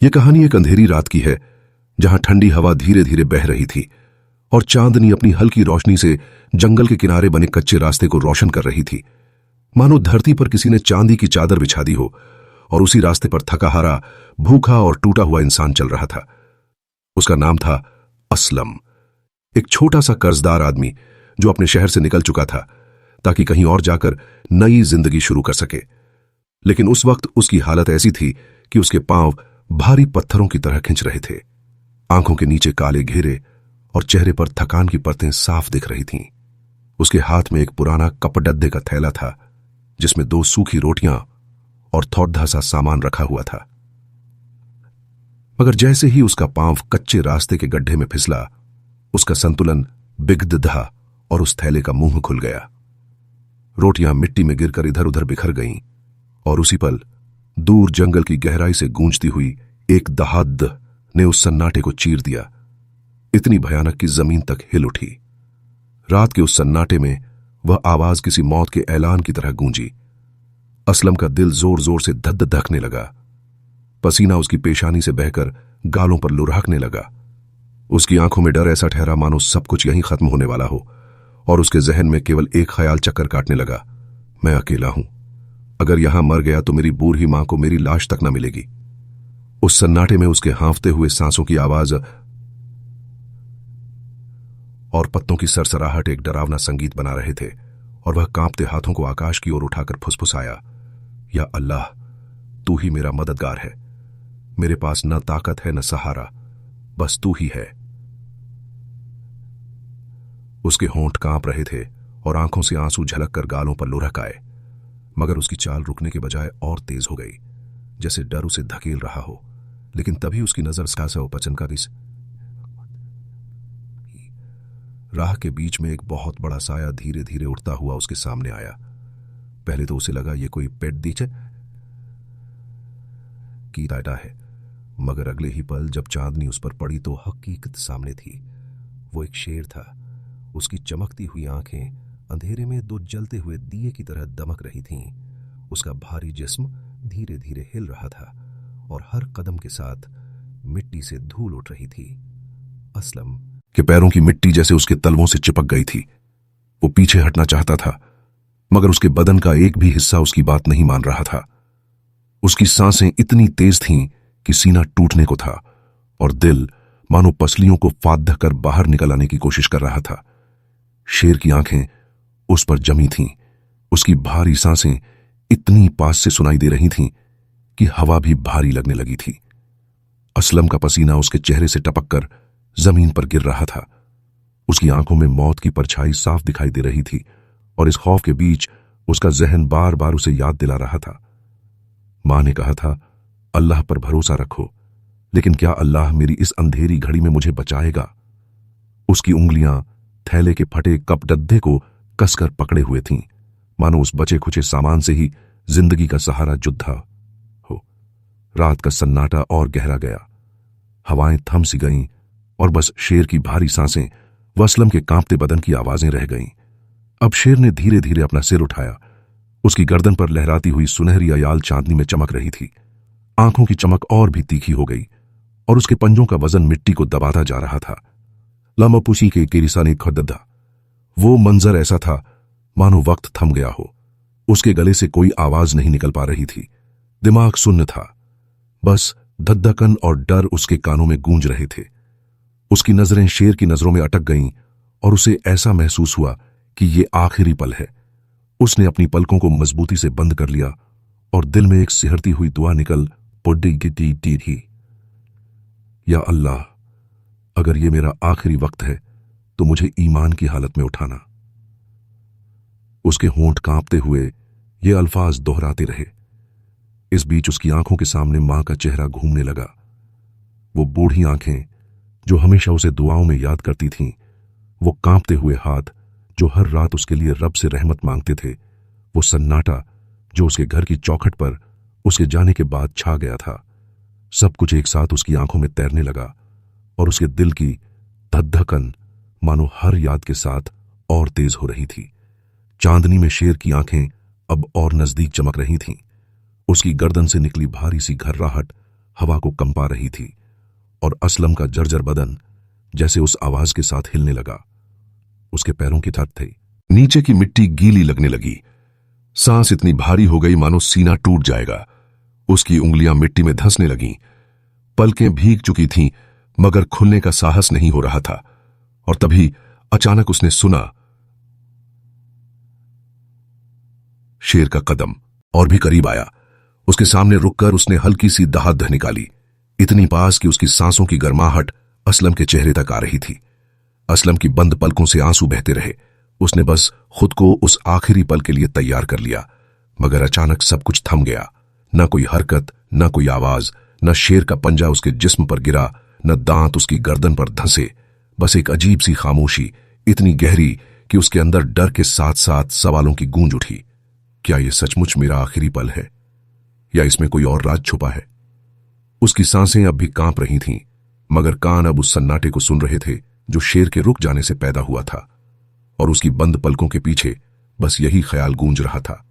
यह कहानी एक अंधेरी रात की है, जहां ठंडी हवा धीरे धीरे बह रही थी और चांदनी अपनी हल्की रोशनी से जंगल के किनारे बने कच्चे रास्ते को रोशन कर रही थी। मानो धरती पर किसी ने चांदी की चादर बिछा दी हो और उसी रास्ते पर थका हारा, भूखा और टूटा हुआ इंसान चल रहा था। उसका नाम था असलम, एक छोटा सा कर्जदार आदमी जो अपने शहर से निकल चुका था ताकि कहीं और जाकर नई जिंदगी शुरू कर सके। लेकिन उस वक्त उसकी हालत ऐसी थी कि उसके पांव भारी पत्थरों की तरह खिंच रहे थे। आंखों के नीचे काले घेरे और चेहरे पर थकान की परतें साफ दिख रही थीं। उसके हाथ में एक पुराना कपड़े का थैला था जिसमें 2 सूखी रोटियां और थोड़ा सा सामान रखा हुआ था। मगर जैसे ही उसका पांव कच्चे रास्ते के गड्ढे में फिसला, उसका संतुलन बिगड़ और उस थैले का मुंह खुल गया। रोटियां मिट्टी में गिरकर इधर उधर बिखर गईं और उसी पल दूर जंगल की गहराई से गूंजती हुई एक दहाड़ ने उस सन्नाटे को चीर दिया, इतनी भयानक कि जमीन तक हिल उठी। रात के उस सन्नाटे में वह आवाज किसी मौत के ऐलान की तरह गूंजी। असलम का दिल जोर जोर से धक धकने लगा। पसीना उसकी पेशानी से बहकर गालों पर लुढ़कने लगा। उसकी आंखों में डर ऐसा ठहरा मानो सब कुछ यहीं खत्म होने वाला हो और उसके जहन में केवल एक ख्याल चक्कर काटने लगा, मैं अकेला हूं। अगर यहां मर गया तो मेरी बूढ़ी मां को मेरी लाश तक न मिलेगी। उस सन्नाटे में उसके हांफते हुए सांसों की आवाज और पत्तों की सरसराहट एक डरावना संगीत बना रहे थे और वह कांपते हाथों को आकाश की ओर उठाकर फुसफुसाया, या अल्लाह, तू ही मेरा मददगार है। मेरे पास न ताकत है न सहारा, बस तू ही है। उसके होंठ कांप रहे थे और आंखों से आंसू झलककर गालों पर लुढ़क आए, मगर उसकी चाल रुकने के बजाय और तेज हो गई, जैसे डर उसे धकेल रहा हो। लेकिन तभी उसकी नजर पचन का राह के बीच में एक बहुत बड़ा साया धीरे धीरे उठता हुआ उसके सामने आया। पहले तो उसे लगा ये कोई पेट दीचे की टाटा है, मगर अगले ही पल जब चांदनी उस पर पड़ी तो हकीकत सामने थी। वो एक शेर था। उसकी चमकती हुई आंखें अंधेरे में 2 जलते हुए दिए की तरह दमक रही थीं। उसका भारी जिस्म धीरे धीरे हिल रहा था और हर कदम के साथ मिट्टी से धूल उठ रही थी। असलम के पैरों की मिट्टी जैसे उसके तलवों से चिपक गई थी। वो पीछे हटना चाहता था, मगर उसके बदन का एक भी हिस्सा उसकी बात नहीं मान रहा था। उसकी सांसें इतनी तेज थीं कि सीना टूटने को था और दिल मानो पसलियों को फाड़ कर बाहर निकल आने की कोशिश कर रहा था। शेर की आंखें उस पर जमी थीं। उसकी भारी सांसें इतनी पास से सुनाई दे रही थीं कि हवा भी भारी लगने लगी थी। असलम का पसीना उसके चेहरे से टपककर जमीन पर गिर रहा था। उसकी आंखों में मौत की परछाई साफ दिखाई दे रही थी और इस खौफ के बीच उसका जहन बार बार उसे याद दिला रहा था। मां ने कहा था, अल्लाह पर भरोसा रखो, लेकिन क्या अल्लाह मेरी इस अंधेरी घड़ी में मुझे बचाएगा? उसकी उंगलियां थैले के फटे कपड़े को कसकर पकड़े हुए थीं, मानो उस बचे खुचे सामान से ही जिंदगी का सहारा जुद्धा हो। रात का सन्नाटा और गहरा गया। हवाएं थम सी गईं और बस शेर की भारी सांसें व असलम के कांपते बदन की आवाजें रह गईं। अब शेर ने धीरे धीरे अपना सिर उठाया। उसकी गर्दन पर लहराती हुई सुनहरी अयाल चांदनी में चमक रही थी। आंखों की चमक और भी तीखी हो गई और उसके पंजों का वजन मिट्टी को दबाता जा रहा था। लमपुसी के किरिसानी खददा। वो मंजर ऐसा था मानो वक्त थम गया हो। उसके गले से कोई आवाज नहीं निकल पा रही थी। दिमाग सुन्न था। बस धधकन और डर उसके कानों में गूंज रहे थे। उसकी नजरें शेर की नजरों में अटक गईं और उसे ऐसा महसूस हुआ कि ये आखिरी पल है। उसने अपनी पलकों को मजबूती से बंद कर लिया और दिल में एक सिहरती हुई दुआ निकल पड़ी, या अल्लाह, अगर ये मेरा आखिरी वक्त है तो मुझे ईमान की हालत में उठाना। उसके होंठ कांपते हुए ये अल्फाज दोहराते रहे। इस बीच उसकी आंखों के सामने मां का चेहरा घूमने लगा। वो बूढ़ी आंखें जो हमेशा उसे दुआओं में याद करती थीं, वो कांपते हुए हाथ जो हर रात उसके लिए रब से रहमत मांगते थे, वो सन्नाटा जो उसके घर की चौखट पर उसके जाने के बाद छा गया था, सब कुछ एक साथ उसकी आंखों में तैरने लगा और उसके दिल की धधकन मानो हर याद के साथ और तेज हो रही थी। चांदनी में शेर की आंखें अब और नजदीक चमक रही थीं। उसकी गर्दन से निकली भारी सी घर्राहट हवा को कंपा रही थी और असलम का जर्जर बदन जैसे उस आवाज के साथ हिलने लगा। उसके पैरों की धड़ थी, नीचे की मिट्टी गीली लगने लगी। सांस इतनी भारी हो गई मानो सीना टूट जाएगा। उसकी उंगलियां मिट्टी में धंसने लगीं। पलकें भीग चुकी थीं मगर खुलने का साहस नहीं हो रहा था। और तभी अचानक उसने सुना शेर का कदम और भी करीब आया। उसके सामने रुककर उसने हल्की सी दहाड़ निकाली, इतनी पास कि उसकी सांसों की गर्माहट असलम के चेहरे तक आ रही थी। असलम की बंद पलकों से आंसू बहते रहे। उसने बस खुद को उस आखिरी पल के लिए तैयार कर लिया, मगर अचानक सब कुछ थम गया। न कोई हरकत, न कोई आवाज, न शेर का पंजा उसके जिस्म पर गिरा, न दांत उसकी गर्दन पर धंसे। बस एक अजीब सी खामोशी, इतनी गहरी कि उसके अंदर डर के साथ साथ सवालों की गूंज उठी। क्या यह सचमुच मेरा आखिरी पल है या इसमें कोई और राज छुपा है? उसकी सांसें अब भी कांप रही थीं, मगर कान अब उस सन्नाटे को सुन रहे थे जो शेर के रुक जाने से पैदा हुआ था। और उसकी बंद पलकों के पीछे बस यही ख्याल गूंज रहा था,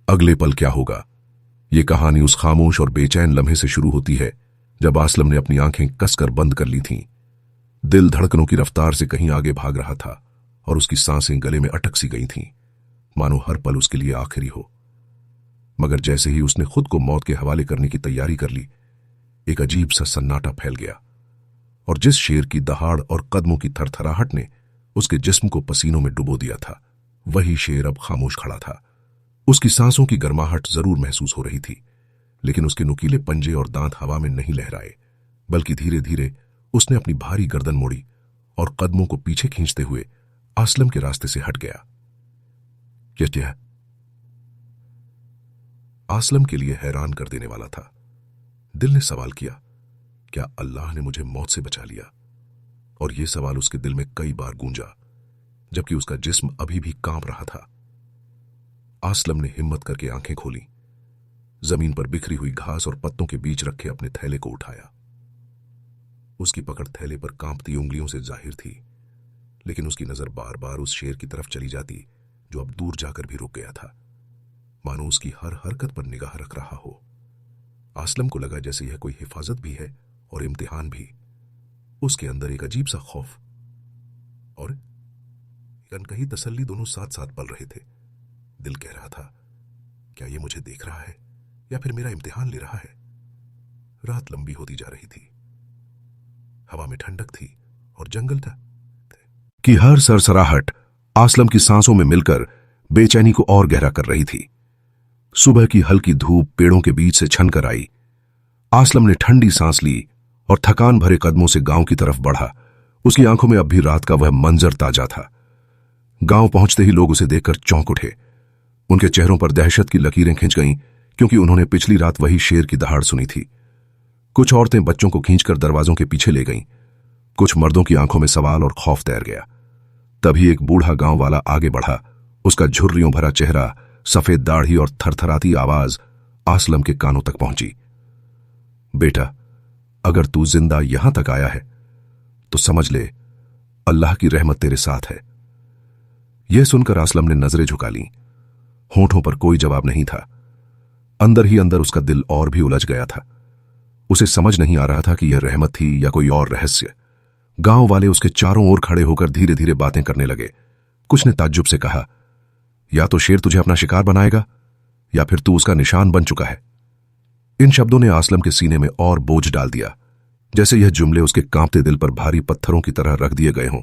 अगले पल क्या होगा? यह कहानी उस खामोश और बेचैन लम्हे से शुरू होती है जब असलम ने अपनी आंखें कसकर बंद कर ली थीं। दिल धड़कनों की रफ्तार से कहीं आगे भाग रहा था और उसकी सांसें गले में अटक सी गई थीं, मानो हर पल उसके लिए आखिरी हो। मगर जैसे ही उसने खुद को मौत के हवाले करने की तैयारी कर ली, एक अजीब सा सन्नाटा फैल गया। और जिस शेर की दहाड़ और कदमों की थरथराहट ने उसके जिस्म को पसीनों में डुबो दिया था, वही शेर अब खामोश खड़ा था। उसकी सांसों की गर्माहट जरूर महसूस हो रही थी, लेकिन उसके नुकीले पंजे और दांत हवा में नहीं लहराए, बल्कि धीरे धीरे उसने अपनी भारी गर्दन मोड़ी और कदमों को पीछे खींचते हुए असलम के रास्ते से हट गया। यह असलम के लिए हैरान कर देने वाला था। दिल ने सवाल किया, क्या अल्लाह ने मुझे मौत से बचा लिया? और यह सवाल उसके दिल में कई बार गूंजा, जबकि उसका जिस्म अभी भी कांप रहा था। असलम ने हिम्मत करके आंखें खोली, जमीन पर बिखरी हुई घास और पत्तों के बीच रखे अपने थैले को उठाया। उसकी पकड़ थैले पर कांपती उंगलियों से जाहिर थी, लेकिन उसकी नजर बार बार उस शेर की तरफ चली जाती जो अब दूर जाकर भी रुक गया था, मानो उसकी हर हरकत पर निगाह रख रहा हो। असलम को लगा जैसे यह कोई हिफाजत भी है और इम्तिहान भी। उसके अंदर एक अजीब सा खौफ और अनकही तसल्ली दोनों साथ साथ पल रहे थे। दिल कह रहा था, क्या यह मुझे देख रहा है या फिर मेरा इम्तिहान ले रहा है? रात लंबी होती जा रही थी, हवा में ठंडक थी और जंगल था कि हर सरसराहट असलम की सांसों में मिलकर बेचैनी को और गहरा कर रही थी। सुबह की हल्की धूप पेड़ों के बीच से छनकर आई। असलम ने ठंडी सांस ली और थकान भरे कदमों से गांव की तरफ बढ़ा। उसकी आंखों में अब भी रात का वह मंजर ताजा था। गांव पहुंचते ही लोग उसे देखकर चौंक उठे। उनके चेहरों पर दहशत की लकीरें खिंच गईं, क्योंकि उन्होंने पिछली रात वही शेर की दहाड़ सुनी थी। कुछ औरतें बच्चों को खींचकर दरवाजों के पीछे ले गईं। कुछ मर्दों की आंखों में सवाल और खौफ तैर गया। तभी एक बूढ़ा गांव वाला आगे बढ़ा। उसका झुर्रियों भरा चेहरा, सफेद दाढ़ी और थरथराती आवाज असलम के कानों तक पहुंची। बेटा, अगर तू जिंदा यहां तक आया है तो समझ ले अल्लाह की रहमत तेरे साथ है। यह सुनकर असलम ने नजरें झुका लीं। होठों पर कोई जवाब नहीं था। अंदर ही अंदर उसका दिल और भी उलझ गया था। उसे समझ नहीं आ रहा था कि यह रहमत थी या कोई और रहस्य। गांव वाले उसके चारों ओर खड़े होकर धीरे धीरे बातें करने लगे। कुछ ने ताज्जुब से कहा, या तो शेर तुझे अपना शिकार बनाएगा या फिर तू उसका निशान बन चुका है। इन शब्दों ने असलम के सीने में और बोझ डाल दिया, जैसे यह जुमले उसके कांपते दिल पर भारी पत्थरों की तरह रख दिए गए हों।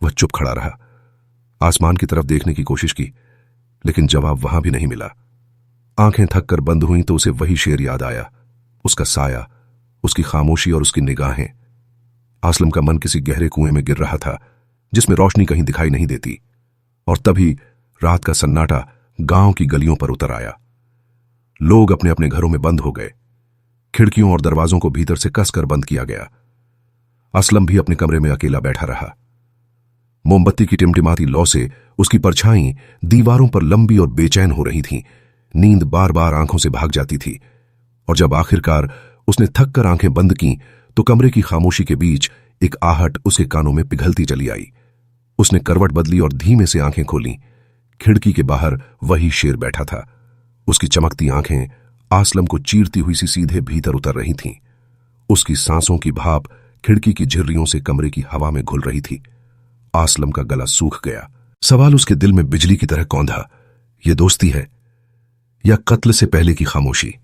वह चुप खड़ा रहा। आसमान की तरफ देखने की कोशिश की, लेकिन जवाब वहां भी नहीं मिला। आंखें थक कर बंद हुईं तो उसे वही शेर याद आया, उसका साया, उसकी खामोशी और उसकी निगाहें। असलम का मन किसी गहरे कुएं में गिर रहा था जिसमें रोशनी कहीं दिखाई नहीं देती। और तभी रात का सन्नाटा गांव की गलियों पर उतर आया। लोग अपने अपने घरों में बंद हो गए। खिड़कियों और दरवाजों को भीतर से कसकर बंद किया गया। असलम भी अपने कमरे में अकेला बैठा रहा। मोमबत्ती की टिमटिमाती लौ से उसकी परछाई दीवारों पर लंबी और बेचैन हो रही थी। नींद बार बार आंखों से भाग जाती थी। और जब आखिरकार उसने थक कर आंखें बंद की तो कमरे की खामोशी के बीच एक आहट उसके कानों में पिघलती चली आई। उसने करवट बदली और धीमे से आंखें खोलीं। खिड़की के बाहर वही शेर बैठा था। उसकी चमकती आंखें आसलम को चीरती हुई सी सीधे भीतर उतर रही थीं। उसकी सांसों की भाप खिड़की की झिर्रियों से कमरे की हवा में घुल रही थी। आसलम का गला सूख गया। सवाल उसके दिल में बिजली की तरह कौंधा, ये दोस्ती है या कत्ल से पहले की खामोशी?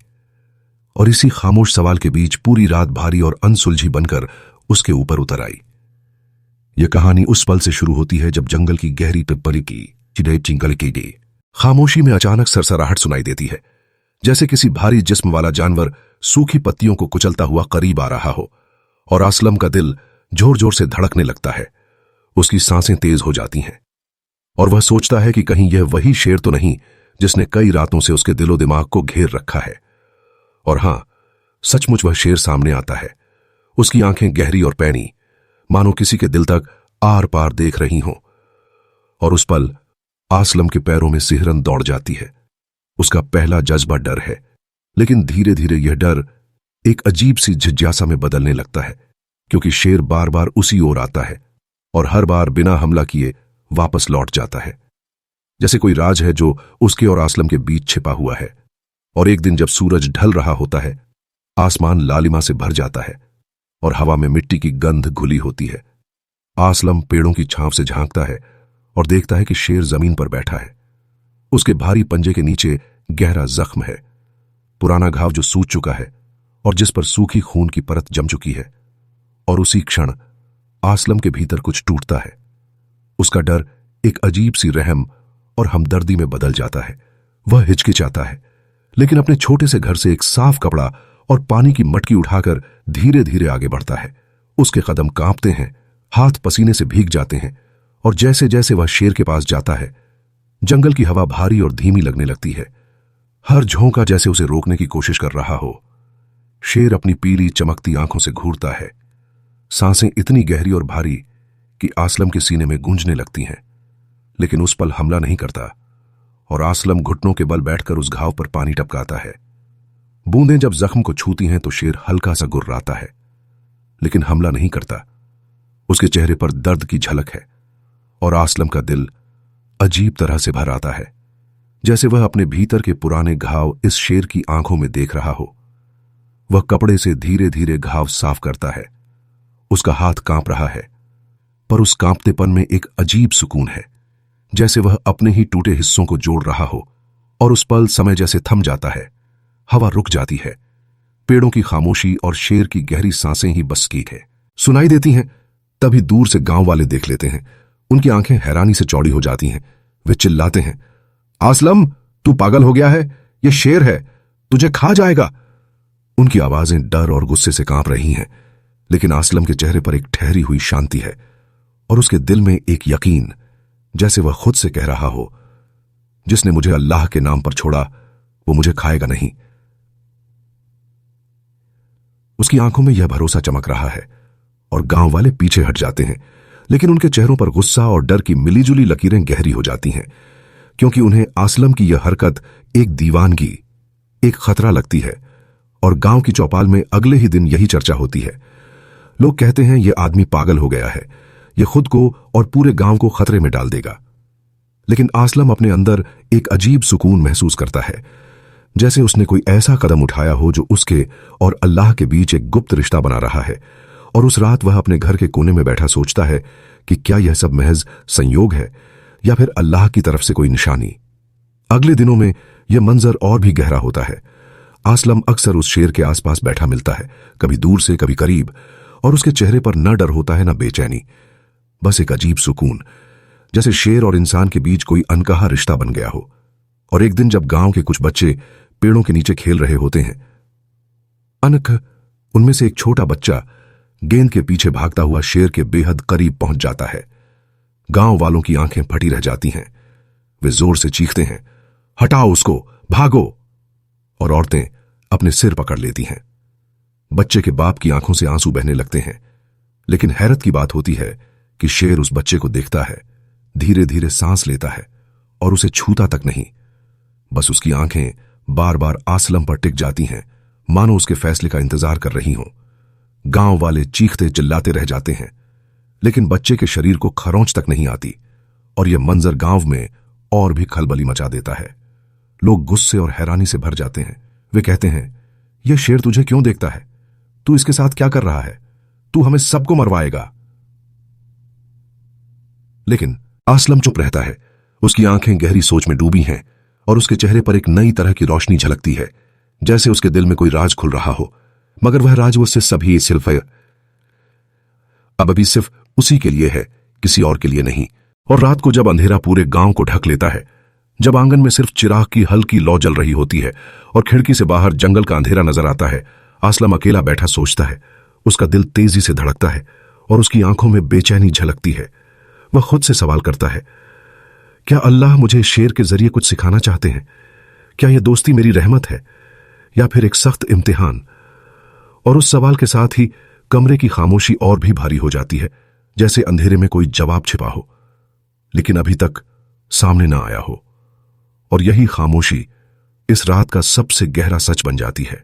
और इसी खामोश सवाल के बीच पूरी रात भारी और अनसुलझी बनकर उसके ऊपर उतर आई। यह कहानी उस पल से शुरू होती है जब जंगल की गहरी पिप्पली की चिंगल की गई खामोशी में अचानक सरसराहट सुनाई देती है, जैसे किसी भारी जिस्म वाला जानवर सूखी पत्तियों को कुचलता हुआ करीब आ रहा हो। और आसलम का दिल जोर जोर से धड़कने लगता है। उसकी सांसें तेज हो जाती हैं और वह सोचता है कि कहीं यह वही शेर तो नहीं जिसने कई रातों से उसके दिलो दिमाग को घेर रखा है। और हां, सचमुच वह शेर सामने आता है। उसकी आंखें गहरी और पैनी, मानो किसी के दिल तक आर पार देख रही हों। और उस पल आसलम के पैरों में सिहरन दौड़ जाती है। उसका पहला जज्बा डर है, लेकिन धीरे धीरे यह डर एक अजीब सी जिज्ञासा में बदलने लगता है, क्योंकि शेर बार बार उसी ओर आता है और हर बार बिना हमला किए वापस लौट जाता है, जैसे कोई राज है जो उसके और आसलम के बीच छिपा हुआ है। और एक दिन जब सूरज ढल रहा होता है, आसमान लालिमा से भर जाता है और हवा में मिट्टी की गंध घुली होती है। आसलम पेड़ों की छांव से झांकता है और देखता है कि शेर जमीन पर बैठा है। उसके भारी पंजे के नीचे गहरा जख्म है, पुराना घाव जो सूज चुका है और जिस पर सूखी खून की परत जम चुकी है। और उसी क्षण आसलम के भीतर कुछ टूटता है। उसका डर एक अजीब सी रहम और हमदर्दी में बदल जाता है। वह हिचकिचाता है, लेकिन अपने छोटे से घर से एक साफ कपड़ा और पानी की मटकी उठाकर धीरे धीरे आगे बढ़ता है। उसके कदम कांपते हैं, हाथ पसीने से भीग जाते हैं, और जैसे जैसे वह शेर के पास जाता है, जंगल की हवा भारी और धीमी लगने लगती है। हर झोंका जैसे उसे रोकने की कोशिश कर रहा हो। शेर अपनी पीली चमकती आंखों से घूरता है। सांसें इतनी गहरी और भारी कि आसलम के सीने में गूंजने लगती हैं, लेकिन उस पल हमला नहीं करता। और आसलम घुटनों के बल बैठकर उस घाव पर पानी टपकाता है। बूंदें जब जख्म को छूती हैं तो शेर हल्का सा गुर्राता है, लेकिन हमला नहीं करता। उसके चेहरे पर दर्द की झलक है और आसलम का दिल अजीब तरह से भर आता है, जैसे वह अपने भीतर के पुराने घाव इस शेर की आंखों में देख रहा हो। वह कपड़े से धीरे धीरे घाव साफ करता है। उसका हाथ कांप रहा है, पर उस कांपतेपन में एक अजीब सुकून है, जैसे वह अपने ही टूटे हिस्सों को जोड़ रहा हो। और उस पल समय जैसे थम जाता है, हवा रुक जाती है, पेड़ों की खामोशी और शेर की गहरी सांसें ही बस की है सुनाई देती हैं। तभी दूर से गांव वाले देख लेते हैं। उनकी आंखें हैरानी से चौड़ी हो जाती हैं। वे चिल्लाते हैं, आसलम, तू पागल हो गया है, यह शेर है, तुझे खा जाएगा। उनकी आवाजें डर और गुस्से से कांप रही हैं, लेकिन आसलम के चेहरे पर एक ठहरी हुई शांति है और उसके दिल में एक यकीन, जैसे वह खुद से कह रहा हो, जिसने मुझे अल्लाह के नाम पर छोड़ा वो मुझे खाएगा नहीं। उसकी आंखों में यह भरोसा चमक रहा है और गांव वाले पीछे हट जाते हैं, लेकिन उनके चेहरों पर गुस्सा और डर की मिलीजुली लकीरें गहरी हो जाती हैं, क्योंकि उन्हें आसलम की यह हरकत एक दीवानगी, एक खतरा लगती है। और गांव की चौपाल में अगले ही दिन यही चर्चा होती है। लोग कहते हैं यह आदमी पागल हो गया है, यह खुद को और पूरे गांव को खतरे में डाल देगा। लेकिन आसलम अपने अंदर एक अजीब सुकून महसूस करता है, जैसे उसने कोई ऐसा कदम उठाया हो जो उसके और अल्लाह के बीच एक गुप्त रिश्ता बना रहा है। और उस रात वह अपने घर के कोने में बैठा सोचता है कि क्या यह सब महज संयोग है या फिर अल्लाह की तरफ से कोई निशानी। अगले दिनों में यह मंजर और भी गहरा होता है। आसलम अक्सर उस शेर के आसपास बैठा मिलता है, कभी दूर से कभी करीब, और उसके चेहरे पर न डर होता है न बेचैनी, बस एक अजीब सुकून, जैसे शेर और इंसान के बीच कोई अनकहा रिश्ता बन गया हो। और एक दिन जब गांव के कुछ बच्चे पेड़ों के नीचे खेल रहे होते हैं, अनक उनमें से एक छोटा बच्चा गेंद के पीछे भागता हुआ शेर के बेहद करीब पहुंच जाता है। गांव वालों की आंखें फटी रह जाती हैं। वे जोर से चीखते हैं, हटाओ उसको, भागो। और औरतें अपने सिर पकड़ लेती हैं। बच्चे के बाप की आंखों से आंसू बहने लगते हैं, लेकिन हैरत की बात होती है कि शेर उस बच्चे को देखता है, धीरे धीरे सांस लेता है और उसे छूता तक नहीं। बस उसकी आंखें बार बार आसलम पर टिक जाती हैं, मानो उसके फैसले का इंतजार कर रही हों। गांव वाले चीखते चिल्लाते रह जाते हैं, लेकिन बच्चे के शरीर को खरोंच तक नहीं आती और यह मंजर गांव में और भी खलबली मचा देता है। लोग गुस्से और हैरानी से भर जाते हैं। वे कहते हैं, यह शेर तुझे क्यों देखता है? तू इसके साथ क्या कर रहा है? तू हमें सबको मरवाएगा। लेकिन असलम चुप रहता है। उसकी आंखें गहरी सोच में डूबी हैं और उसके चेहरे पर एक नई तरह की रोशनी झलकती है, जैसे उसके दिल में कोई राज खुल रहा हो। मगर वह राज उससे सभी सिर्फ अब अभी सिर्फ उसी के लिए है, किसी और के लिए नहीं। और रात को जब अंधेरा पूरे गांव को ढक लेता है, जब आंगन में सिर्फ चिराग की हल्की लौ जल रही होती है और खिड़की से बाहर जंगल का अंधेरा नजर आता है, असलम अकेला बैठा सोचता है। उसका दिल तेजी से धड़कता है और उसकी आंखों में बेचैनी झलकती है। वह खुद से सवाल करता है, क्या अल्लाह मुझे शेर के जरिए कुछ सिखाना चाहते हैं? क्या यह दोस्ती मेरी रहमत है या फिर एक सख्त इम्तिहान? और उस सवाल के साथ ही कमरे की खामोशी और भी भारी हो जाती है, जैसे अंधेरे में कोई जवाब छिपा हो लेकिन अभी तक सामने ना आया हो। और यही खामोशी इस रात का सबसे गहरा सच बन जाती है।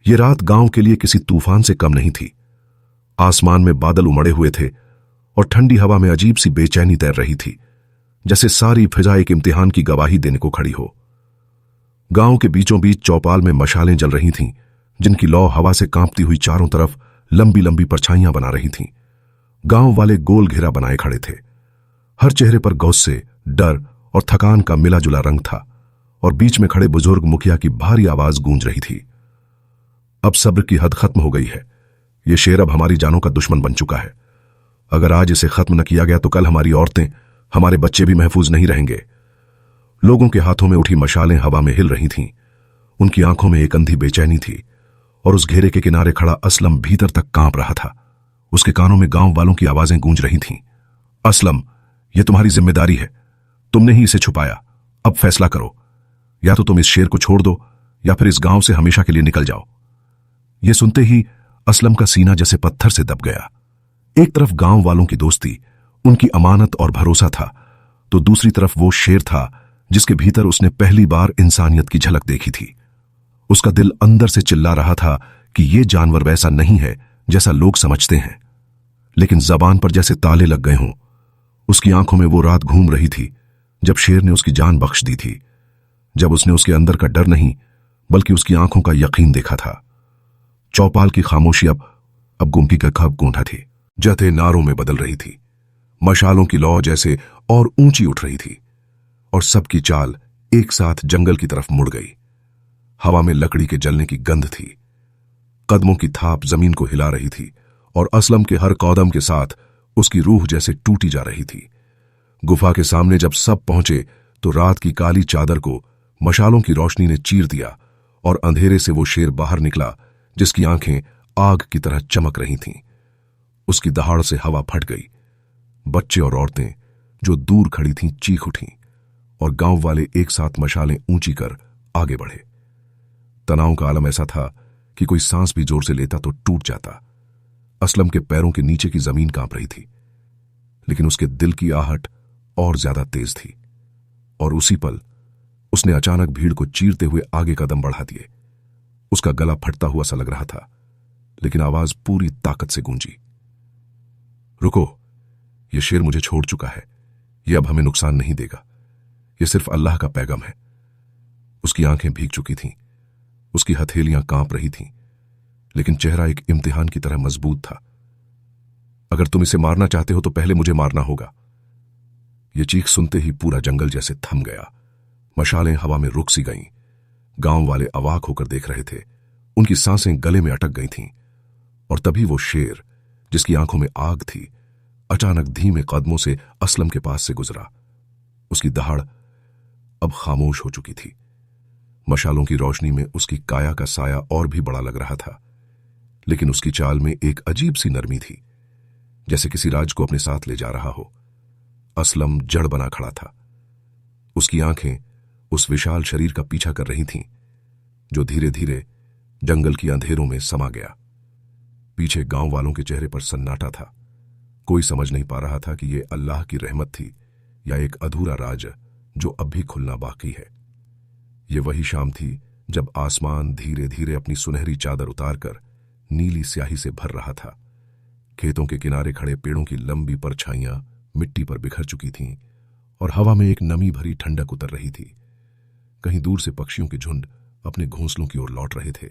यह रात गांव के लिए किसी तूफान से कम नहीं थी। आसमान में बादल उमड़े हुए थे और ठंडी हवा में अजीब सी बेचैनी तैर रही थी, जैसे सारी फिजा एक इम्तिहान की गवाही देने को खड़ी हो। गांव के बीचों बीच चौपाल में मशालें जल रही थीं, जिनकी लौ हवा से कांपती हुई चारों तरफ लंबी लंबी परछाइयां बना रही थीं। गांव वाले गोल घेरा बनाए खड़े थे। हर चेहरे पर गुस्से, डर और थकान का मिला जुला रंग था और बीच में खड़े बुजुर्ग मुखिया की भारी आवाज गूंज रही थी, अब सब्र की हद खत्म हो गई है। यह शेर अब हमारी जानों का दुश्मन बन चुका है। अगर आज इसे खत्म न किया गया तो कल हमारी औरतें, हमारे बच्चे भी महफूज नहीं रहेंगे। लोगों के हाथों में उठी मशालें हवा में हिल रही थीं। उनकी आंखों में एक अंधी बेचैनी थी और उस घेरे के किनारे खड़ा असलम भीतर तक कांप रहा था। उसके कानों में गांव वालों की आवाजें गूंज रही थीं। असलम, यह तुम्हारी जिम्मेदारी है। तुमने ही इसे छुपाया। अब फैसला करो, या तो तुम इस शेर को छोड़ दो या फिर इस गांव से हमेशा के लिए निकल जाओ। यह सुनते ही असलम का सीना जैसे पत्थर से दब गया। एक तरफ गांव वालों की दोस्ती, उनकी अमानत और भरोसा था, तो दूसरी तरफ वो शेर था जिसके भीतर उसने पहली बार इंसानियत की झलक देखी थी। उसका दिल अंदर से चिल्ला रहा था कि यह जानवर वैसा नहीं है जैसा लोग समझते हैं, लेकिन जबान पर जैसे ताले लग गए हों। उसकी आंखों में वो रात घूम रही थी जब शेर ने उसकी जान बख्श दी थी, जब उसने उसके अंदर का डर नहीं बल्कि उसकी आंखों का यकीन देखा था। चौपाल की खामोशी अब गुमकी का खब गूंठा थी, जते नारों में बदल रही थी। मशालों की लौ जैसे और ऊंची उठ रही थी और सबकी चाल एक साथ जंगल की तरफ मुड़ गई। हवा में लकड़ी के जलने की गंध थी। कदमों की थाप जमीन को हिला रही थी और असलम के हर कदम के साथ उसकी रूह जैसे टूटी जा रही थी। गुफा के सामने जब सब पहुंचे तो रात की काली चादर को मशालों की रोशनी ने चीर दिया और अंधेरे से वो शेर बाहर निकला जिसकी आंखें आग की तरह चमक रही थीं। उसकी दहाड़ से हवा फट गई। बच्चे और औरतें जो दूर खड़ी थीं चीख उठीं और गांव वाले एक साथ मशालें ऊंची कर आगे बढ़े। तनाव का आलम ऐसा था कि कोई सांस भी जोर से लेता तो टूट जाता। असलम के पैरों के नीचे की जमीन कांप रही थी, लेकिन उसके दिल की आहट और ज्यादा तेज थी। और उसी पल उसने अचानक भीड़ को चीरते हुए आगे कदम बढ़ा दिए। उसका गला फटता हुआ सा लग रहा था, लेकिन आवाज पूरी ताकत से गूंजी, रुको, यह शेर मुझे छोड़ चुका है। यह अब हमें नुकसान नहीं देगा। यह सिर्फ अल्लाह का पैगाम है। उसकी आंखें भीग चुकी थीं, उसकी हथेलियां कांप रही थीं, लेकिन चेहरा एक इम्तिहान की तरह मजबूत था। अगर तुम इसे मारना चाहते हो तो पहले मुझे मारना होगा। यह चीख सुनते ही पूरा जंगल जैसे थम गया। मशालें हवा में रुक सी गईं। गांव वाले अवाक होकर देख रहे थे। उनकी सांसें गले में अटक गई थीं। और तभी वो शेर, जिसकी आंखों में आग थी, अचानक धीमे कदमों से असलम के पास से गुजरा। उसकी दहाड़ अब खामोश हो चुकी थी। मशालों की रोशनी में उसकी काया का साया और भी बड़ा लग रहा था, लेकिन उसकी चाल में एक अजीब सी नरमी थी, जैसे किसी राज को अपने साथ ले जा रहा हो। असलम जड़ बना खड़ा था। उसकी आंखें उस विशाल शरीर का पीछा कर रही थीं, जो धीरे धीरे जंगल की अंधेरों में समा गया। पीछे गांव वालों के चेहरे पर सन्नाटा था। कोई समझ नहीं पा रहा था कि यह अल्लाह की रहमत थी या एक अधूरा राज जो अब भी खुलना बाकी है। यह वही शाम थी जब आसमान धीरे धीरे अपनी सुनहरी चादर उतारकर नीली स्याही से भर रहा था। खेतों के किनारे खड़े पेड़ों की लंबी परछाइयां मिट्टी पर बिखर चुकी थीं और हवा में एक नमी भरी ठंडक उतर रही थी। कहीं दूर से पक्षियों के झुंड अपने घोंसलों की ओर लौट रहे थे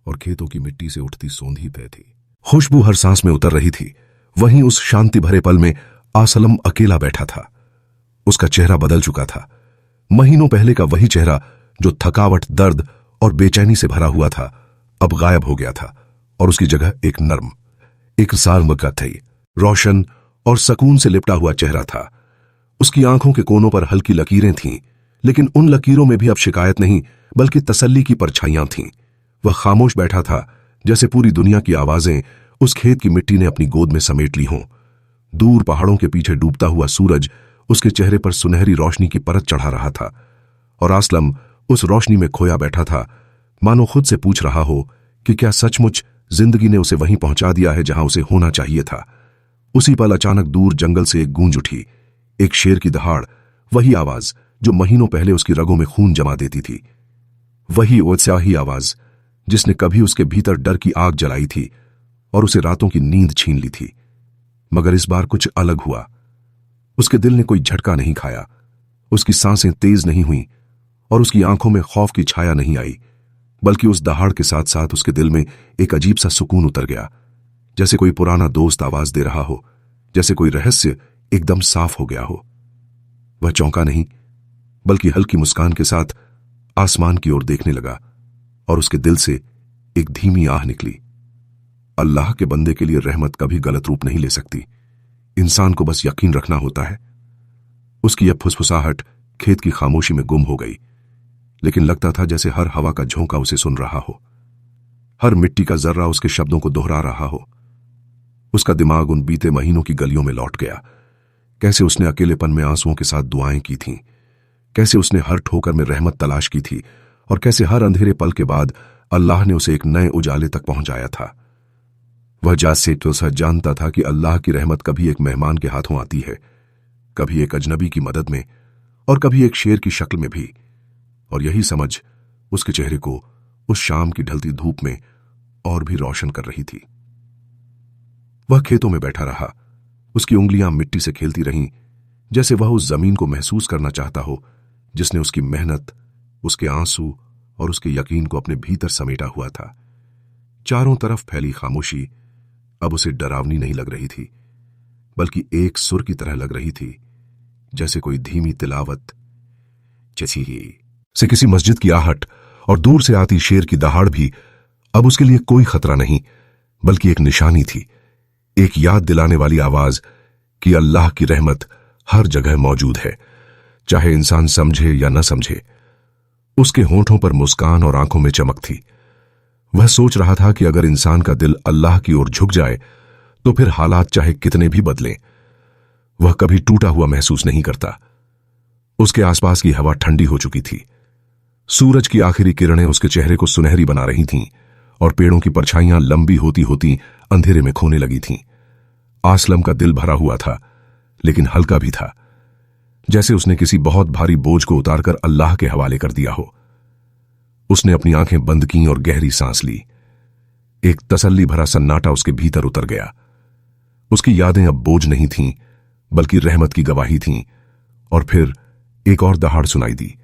और खेतों की मिट्टी से उठती सोंधी पे थी। खुशबू हर सांस में उतर रही थी। वहीं उस शांति भरे पल में आसलम अकेला बैठा था। उसका चेहरा बदल चुका था। महीनों पहले का वही चेहरा जो थकावट, दर्द और बेचैनी से भरा हुआ था, अब गायब हो गया था और उसकी जगह एक नर्म, एक सार्वगतई, रोशन और सकून से लिपटा हुआ चेहरा था। उसकी आंखों के कोनों पर हल्की लकीरें थीं, लेकिन उन लकीरों में भी अब शिकायत नहीं बल्कि तसल्ली की परछाइयां थीं। वह खामोश बैठा था, जैसे पूरी दुनिया की आवाजें उस खेत की मिट्टी ने अपनी गोद में समेट ली हों। दूर पहाड़ों के पीछे डूबता हुआ सूरज उसके चेहरे पर सुनहरी रोशनी की परत चढ़ा रहा था और आसलम उस रोशनी में खोया बैठा था, मानो खुद से पूछ रहा हो कि क्या सचमुच जिंदगी ने उसे वहीं पहुंचा दिया है जहां उसे होना चाहिए था। उसी पल अचानक दूर जंगल से एक गूंज उठी, एक शेर की दहाड़, वही आवाज जो महीनों पहले उसकी रगों में खून जमा देती थी, वही उत्साही आवाज जिसने कभी उसके भीतर डर की आग जलाई थी और उसे रातों की नींद छीन ली थी। मगर इस बार कुछ अलग हुआ। उसके दिल ने कोई झटका नहीं खाया, उसकी सांसें तेज नहीं हुईं और उसकी आंखों में खौफ की छाया नहीं आई, बल्कि उस दहाड़ के साथ साथ उसके दिल में एक अजीब सा सुकून उतर गया, जैसे कोई पुराना दोस्त आवाज दे रहा हो, जैसे कोई रहस्य एकदम साफ हो गया हो। वह चौंका नहीं, बल्कि हल्की मुस्कान के साथ आसमान की ओर देखने लगा और उसके दिल से एक धीमी आह निकली। अल्लाह के बंदे के लिए रहमत कभी गलत रूप नहीं ले सकती, इंसान को बस यकीन रखना होता है। उसकी यह फुसफुसाहट खेत की खामोशी में गुम हो गई, लेकिन लगता था जैसे हर हवा का झोंका उसे सुन रहा हो, हर मिट्टी का जर्रा उसके शब्दों को दोहरा रहा हो। उसका दिमाग उन बीते महीनों की गलियों में लौट गया, कैसे उसने अकेलेपन में आंसुओं के साथ दुआएं की थीं, कैसे उसने हर ठोकर में रहमत तलाश की थी और कैसे हर अंधेरे पल के बाद अल्लाह ने उसे एक नए उजाले तक पहुंचाया था। वह जात से तो सच जानता था कि अल्लाह की रहमत कभी एक मेहमान के हाथों आती है, कभी एक अजनबी की मदद में और कभी एक शेर की शक्ल में भी। और यही समझ उसके चेहरे को उस शाम की ढलती धूप में और भी रोशन कर रही थी। वह खेतों में बैठा रहा, उसकी उंगलियां मिट्टी से खेलती रहीं, जैसे वह उस जमीन को महसूस करना चाहता हो जिसने उसकी मेहनत, उसके आंसू और उसके यकीन को अपने भीतर समेटा हुआ था। चारों तरफ फैली खामोशी अब उसे डरावनी नहीं लग रही थी, बल्कि एक सुर की तरह लग रही थी, जैसे कोई धीमी तिलावत जैसी ही से किसी मस्जिद की आहट और दूर से आती शेर की दहाड़ भी अब उसके लिए कोई खतरा नहीं, बल्कि एक निशानी थी, एक याद दिलाने वाली आवाज कि अल्लाह की रहमत हर जगह मौजूद है, चाहे इंसान समझे या न समझे। उसके होंठों पर मुस्कान और आंखों में चमक थी। वह सोच रहा था कि अगर इंसान का दिल अल्लाह की ओर झुक जाए तो फिर हालात चाहे कितने भी बदलें, वह कभी टूटा हुआ महसूस नहीं करता। उसके आसपास की हवा ठंडी हो चुकी थी, सूरज की आखिरी किरणें उसके चेहरे को सुनहरी बना रही थीं और पेड़ों की परछाइयां लंबी होती होती अंधेरे में खोने लगी थीं। आसलम का दिल भरा हुआ था, लेकिन हल्का भी था, जैसे उसने किसी बहुत भारी बोझ को उतारकर अल्लाह के हवाले कर दिया हो। उसने अपनी आंखें बंद कीं और गहरी सांस ली। एक तसल्ली भरा सन्नाटा उसके भीतर उतर गया। उसकी यादें अब बोझ नहीं थीं, बल्कि रहमत की गवाही थीं। और फिर एक और दहाड़ सुनाई दी,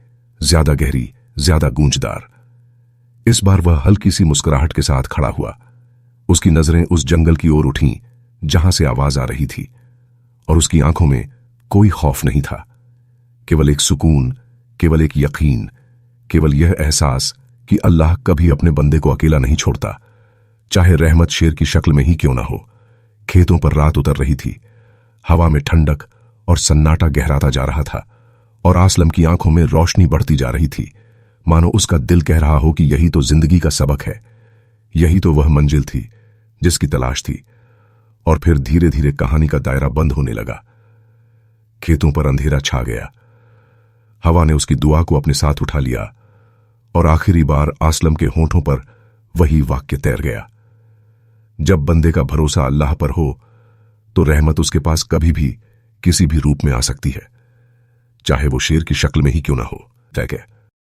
ज्यादा गहरी, ज्यादा गूंजदार। इस बार वह हल्की सी मुस्कुराहट के साथ खड़ा हुआ। उसकी नजरें उस जंगल की ओर उठीं जहां से आवाज आ रही थी, और उसकी आंखों में कोई खौफ नहीं था, केवल एक सुकून, केवल एक यकीन, केवल यह एहसास कि अल्लाह कभी अपने बंदे को अकेला नहीं छोड़ता, चाहे रहमत शेर की शक्ल में ही क्यों ना हो। खेतों पर रात उतर रही थी, हवा में ठंडक और सन्नाटा गहराता जा रहा था, और आसलम की आंखों में रोशनी बढ़ती जा रही थी, मानो उसका दिल कह रहा हो कि यही तो जिंदगी का सबक है, यही तो वह मंजिल थी जिसकी तलाश थी। और फिर धीरे धीरे कहानी का दायरा बंद होने लगा। खेतों पर अंधेरा छा गया, हवा ने उसकी दुआ को अपने साथ उठा लिया, और आखिरी बार आसलम के होंठों पर वही वाक्य तैर गया, जब बंदे का भरोसा अल्लाह पर हो तो रहमत उसके पास कभी भी किसी भी रूप में आ सकती है, चाहे वो शेर की शक्ल में ही क्यों ना हो। तय